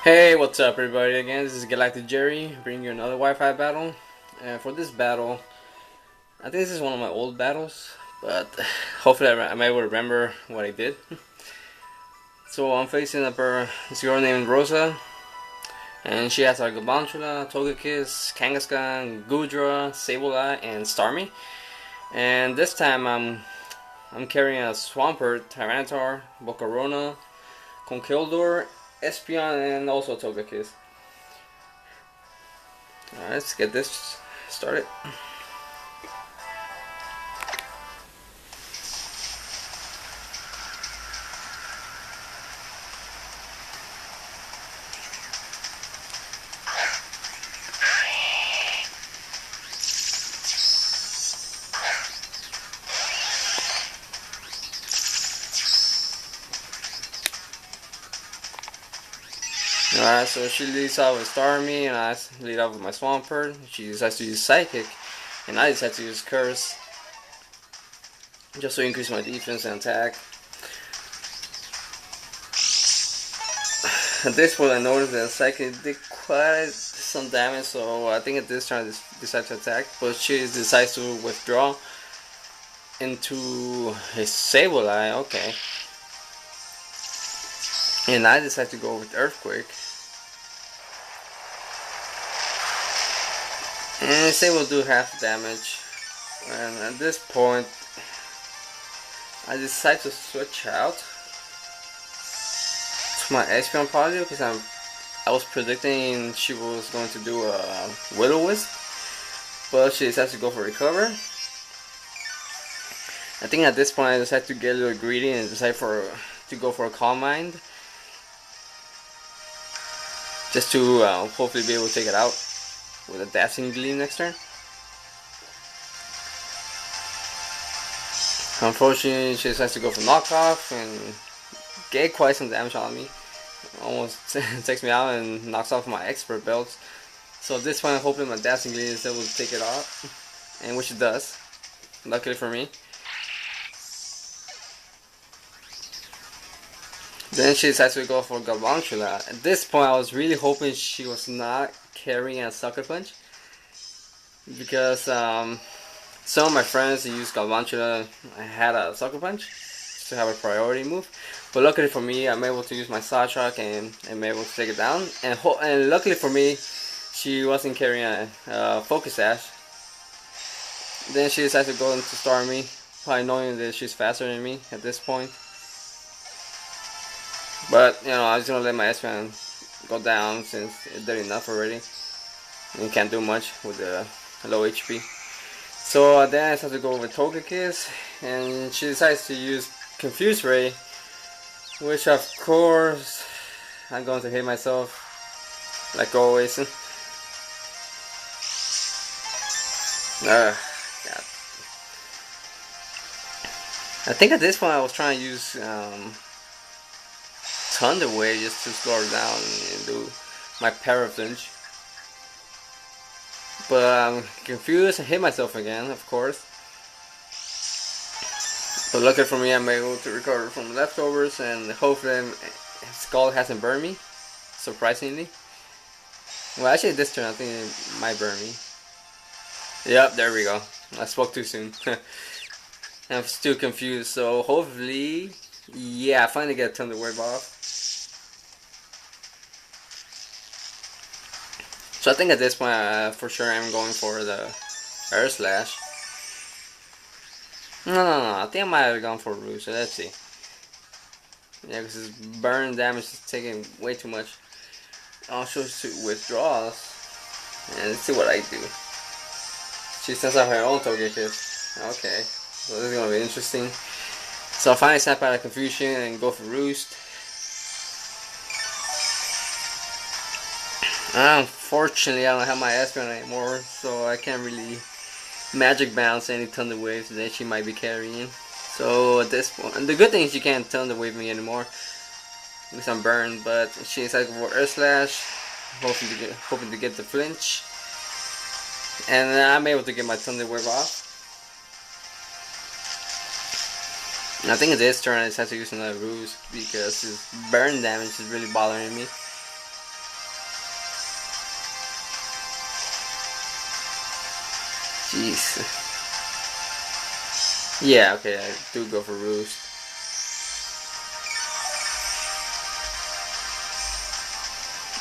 Hey, what's up everybody again? This is GalacticJerry bringing you another Wi-Fi battle. And for this battle, I think this is one of my old battles, but hopefully I'm able to remember what I did. So I'm facing this girl named Rosa, and she has like Galacticjerry, Togekiss, Kangaskhan, Goodra, Sableye, and Starmie. And this time I'm carrying a Swampert, Tyranitar, Bocarona, Conkeldurr, Espeon, and also Togekiss. Alright, let's get this started. Alright, so she leads out with Starmie, and I lead out with my Swampert. She decides to use Psychic, and I decide to use Curse, just to increase my defense and attack. At this point I noticed that Psychic did quite some damage, so I think at this turn I decide to attack, but she decides to withdraw into his Sableye, okay. And I decide to go with Earthquake. And Sable will do half damage. And at this point, I decide to switch out to my Espeon probably because I was predicting she was going to do a Will-O-Wisp, but she decides to go for Recover. I think at this point I decided to get a little greedy and decide to go for a Calm Mind, just to hopefully be able to take it out with a Dancing Gleam next turn. Unfortunately, she decides to go for Knockoff and get quite some damage on me. Almost takes me out and knocks off my Expert Belt. So at this point, I'm hoping my Dancing Gleam is able to take it off, and which it does, luckily for me. Then she decides to go for Galacticjerry. At this point, I was really hoping she was not carrying a Sucker Punch, because some of my friends who used Galacticjerry had a Sucker Punch to have a priority move. But luckily for me, I'm able to use my Psyshock and I'm able to take it down. And luckily for me, she wasn't carrying a Focus Sash. Then she decides to go into Starmie, probably knowing that she's faster than me at this point. But, you know, I was going to let my Espeon go down since it did enough already. And can't do much with the low HP. So then I decided to go with Togekiss, and she decides to use Confuse Ray, which of course I'm going to hit myself, like always. God. I think at this point I was trying to use Thunder Wave just to slow her down and do my Paraflinch. But I'm confused and hit myself again, of course. But luckily for me, I'm able to recover from leftovers, and hopefully Skull hasn't burned me, surprisingly. Well, actually this turn I think it might burn me. Yep, there we go. I spoke too soon. I'm still confused, so hopefully, yeah, I finally get Thunder Wave off. So I think at this point, for sure I'm going for the Air Slash. No, I think I might have gone for Rosa. Let's see. Yeah, because his burn damage is taking way too much. Also to withdraws. And let's see what I do. She sends out her own Togekiss. Okay, so this is going to be interesting. So I finally snap out of confusion and go for Roost. Unfortunately, I don't have my Espeon anymore, so I can't really Magic Bounce any Thunder Waves that she might be carrying. So at this point, and the good thing is she can't Thunder Wave me anymore because I'm burned. But she decided for Earth Slash, hoping to get the flinch, and I'm able to get my Thunder Wave off. And I think this turn I decided to use another Roost because his burn damage is really bothering me. Jeez. Yeah, okay, I do go for Roost.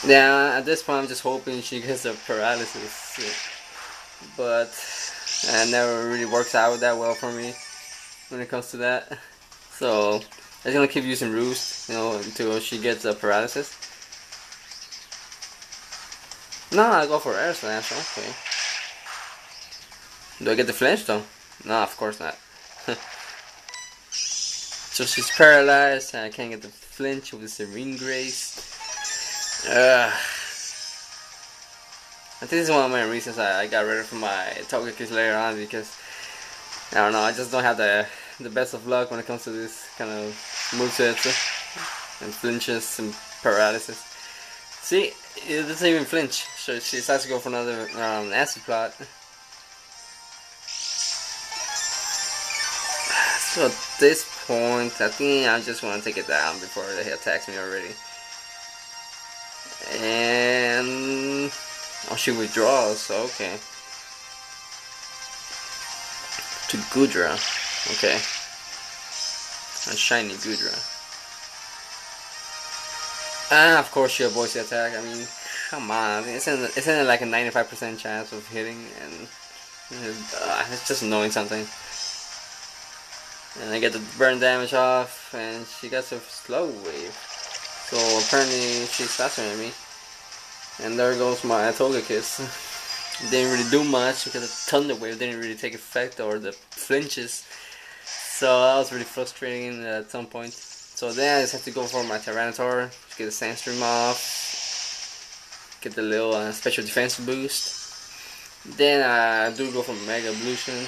Yeah, at this point I'm just hoping she gets a paralysis. But it never really works out that well for me when it comes to that. So I'm just gonna keep using Roost, you know, until she gets a paralysis. No, I go for Air Slash, okay. Do I get the flinch though? No, of course not. So she's paralyzed, and I can't get the flinch with the Serene Grace. I think this is one of my reasons I got rid of my Togekiss later on, because I don't know, I just don't have the best of luck when it comes to this kind of movesets and flinches and paralysis. See, it doesn't even flinch, so she decides to go for another acid plot. So at this point, I think I just want to take it down before he attacks me already. And oh, she withdraws. Okay. To Goodra. Okay. A shiny Goodra. And of course she avoids the attack. I mean, come on. Isn't it like a 95% chance of hitting? And it's just annoying something. And I get the burn damage off, and she gets a slow wave. So apparently she's faster than me. And there goes my Togekiss. Didn't really do much because the Thunder Wave didn't really take effect, or the flinches. So that was really frustrating at some point. So then I just have to go for my Tyranitar, get the Sandstream off, get the little special defense boost. Then I do go for Mega Evolution.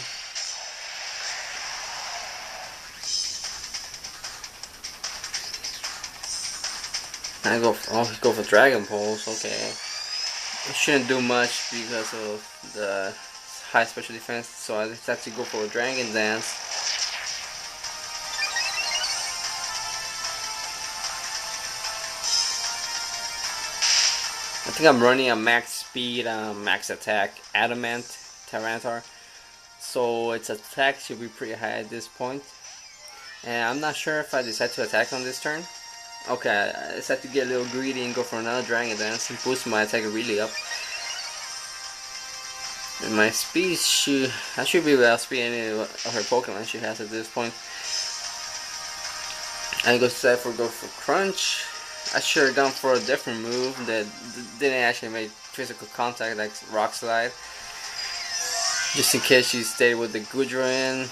I go for Dragon Pulse. Okay, it shouldn't do much because of the high special defense, so I just have to go for a Dragon Dance. I think I'm running a max speed, max attack Adamant Tyranitar, so its attack should be pretty high at this point. And I'm not sure if I decide to attack on this turn. Okay, I just have to get a little greedy and go for another Dragon Dance and boost my attack really up. And my speed I should be able to outspeed any of her Pokemon she has at this point. I go for Crunch. I should have gone for a different move that didn't actually make physical contact, like Rock Slide. Just in case she stayed with the Goodra in,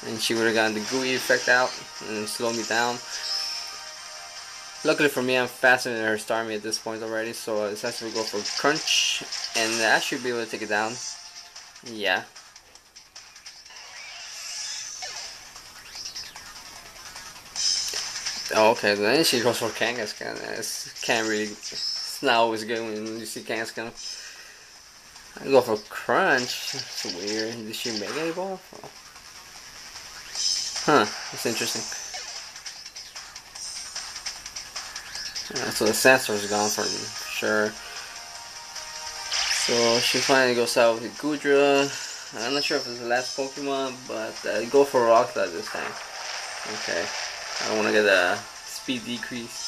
and she would have gotten the gooey effect out and slowed me down. Luckily for me, I'm faster than her Starmie at this point already, so I decided to go for Crunch, and I should be able to take it down. Yeah. Oh, okay, then she goes for Kangaskhan. It's not always good when you see Kangaskhan. I go for Crunch. That's weird. Did she make any ball? Oh. Huh, that's interesting. So the Sandstorm's gone for sure. So she finally goes out with Goodra. I'm not sure if it's the last Pokemon, but go for Rock Slide this time. Okay. I don't want to get a speed decrease.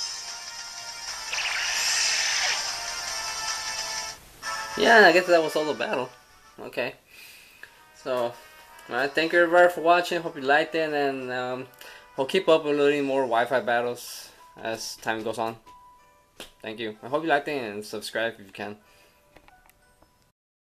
Yeah, I guess that was all the battle. Okay. So, alright, thank you everybody for watching. Hope you liked it, and I'll keep uploading more Wi-Fi battles as time goes on. Thank you. I hope you liked it, and subscribe if you can.